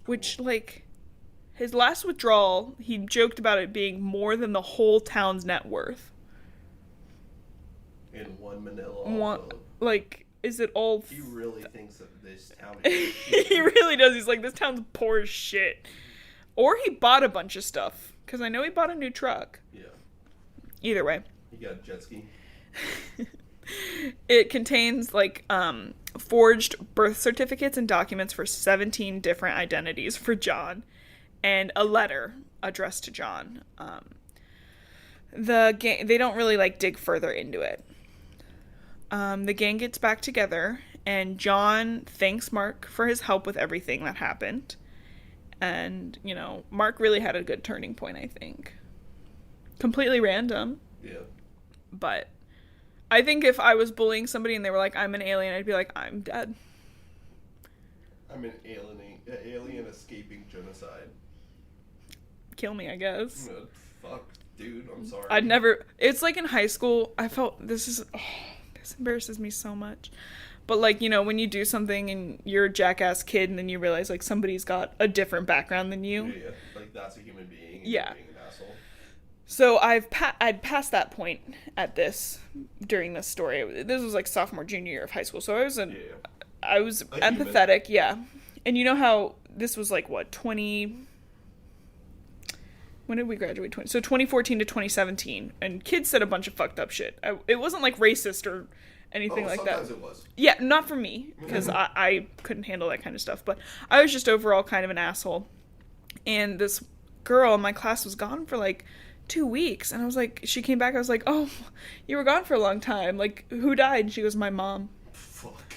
Which, like, his last withdrawal, he joked about it being more than the whole town's net worth. In one manila One, envelope. like, is it all? He really thinks that this town is... He really does. He's like, this town's poor as shit. Or he bought a bunch of stuff. Because I know he bought a new truck. Yeah. Either way. He got a jet ski. It contains, like, forged birth certificates and documents for 17 different identities for John. And a letter addressed to John. The gang, they don't really, like, dig further into it. The gang gets back together, And John thanks Mark for his help with everything that happened. And, you know, Mark really had a good turning point, I think. Completely random. Yeah. But I think if I was bullying somebody and they were like, I'm an alien, I'd be like, I'm dead. I'm an alien escaping genocide. Kill me, I guess. Fuck, dude, I'm sorry. I'd never... It's like in high school, I felt... This embarrasses me so much. But, like, you know, when you do something and you're a jackass kid and then you realize, like, somebody's got a different background than you. Yeah. Like, that's a human being. And Yeah. You're being an asshole. So I'd passed that point at this, during this story. This was, like, sophomore, junior year of high school. So I was empathetic, yeah. And you know how this was, like, what, when did we graduate? So 2014 to 2017. And kids said a bunch of fucked up shit. It wasn't, like, racist or anything like that. Sometimes it was. Yeah, not for me, because I couldn't handle that kind of stuff. But I was just overall kind of an asshole. And this girl in my class was gone for, like, 2 weeks. And I was like, she came back, I was like, oh, you were gone for a long time. Like, who died? And she goes, my mom. Fuck.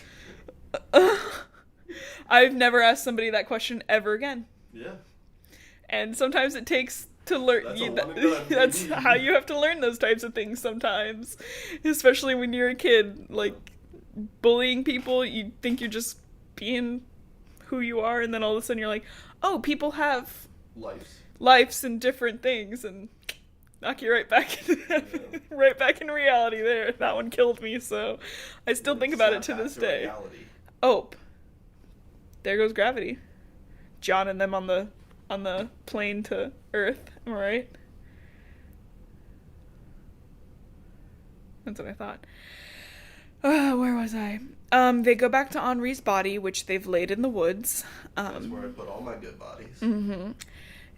I've never asked somebody that question ever again. Yeah. And sometimes it takes to learn. That's how you have to learn those types of things sometimes. Especially when you're a kid. Like, bullying people, you think you're just being who you are, and then all of a sudden you're like, oh, people have lives and different things, and knock you right back right back in reality there. That one killed me, so I still think about it to this day. Reality. Oh, there goes gravity. John and them on the plane to Earth. Am I right? That's what I thought. Where was I? They go back to Henri's body, which they've laid in the woods. That's where I put all my good bodies. Mm-hmm.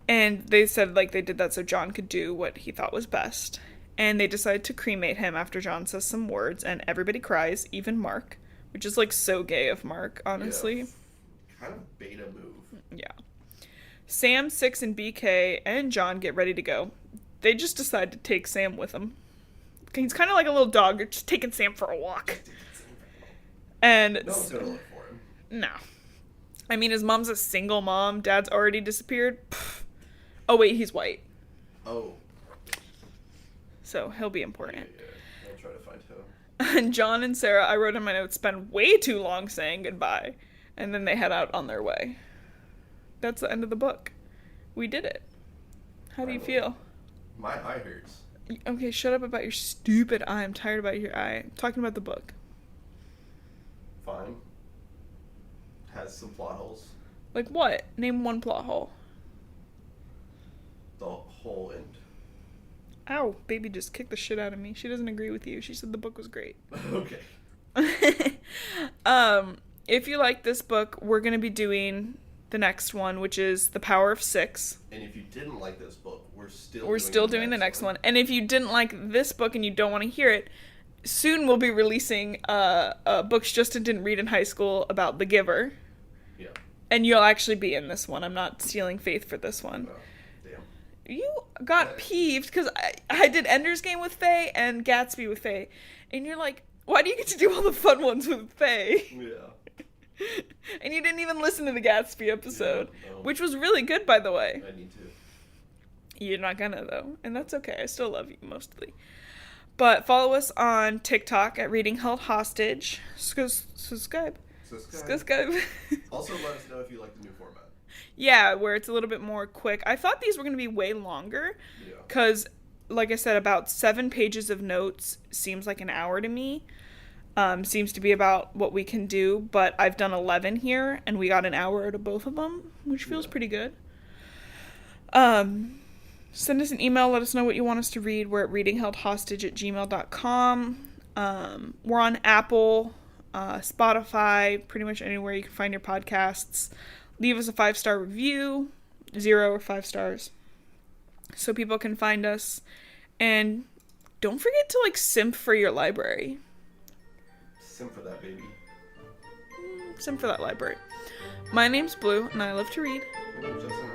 And they said, like, they did that so John could do what he thought was best. And they decided to cremate him after John says some words, and everybody cries, even Mark. Which is, like, so gay of Mark, honestly. Yeah. Kind of beta move. Yeah. Sam, Six, and BK and John get ready to go. They just decide to take Sam with them. He's kind of like a little dog, just taking Sam for a walk. And no one's gonna look for him. No. I mean, his mom's a single mom. Dad's already disappeared. Pfft. Oh, wait, he's white. Oh. So he'll be important. Yeah. I'll try to find him. And John and Sarah, I wrote in my notes, spend way too long saying goodbye. And then they head out on their way. That's the end of the book. We did it. How do you feel? My eye hurts. Okay, shut up about your stupid eye. I'm tired about your eye. I'm talking about the book. Fine. Has some plot holes. Like what? Name one plot hole. The whole end. Ow, baby just kicked the shit out of me. She doesn't agree with you. She said the book was great. Okay. If you like this book, we're going to be doing the next one, which is The Power of Six. And if you didn't like this book, we're still doing the next one. And if you didn't like this book and you don't want to hear it, soon we'll be releasing books Justin didn't read in high school about The Giver. Yeah. And you'll actually be in this one. I'm not stealing faith for this one. No. Damn. You got peeved because I did Ender's Game with Faye and Gatsby with Faye. And you're like, why do you get to do all the fun ones with Faye? Yeah. And you didn't even listen to the Gatsby episode, Yeah, no. which was really good, by the way. I need to. You're not gonna, though. And that's okay. I still love you, mostly. But follow us on TikTok at ReadingHeldHostage. Subscribe. Also, let us know if you like the new format. Yeah, where it's a little bit more quick. I thought these were going to be way longer. Yeah. Because, like I said, about 7 pages of notes seems like an hour to me. Seems to be about what we can do. But I've done 11 here, and we got an hour out of both of them, which feels pretty good. Send us an email. Let us know what you want us to read. We're at readingheldhostage@gmail.com. We're on Apple, Spotify, pretty much anywhere you can find your podcasts. Leave us a 5-star review, 0 or 5 stars, so people can find us. And don't forget to, like, simp for your library. Simp for that, baby. Simp for that library. My name's Blue, and I love to read. My name's Justin.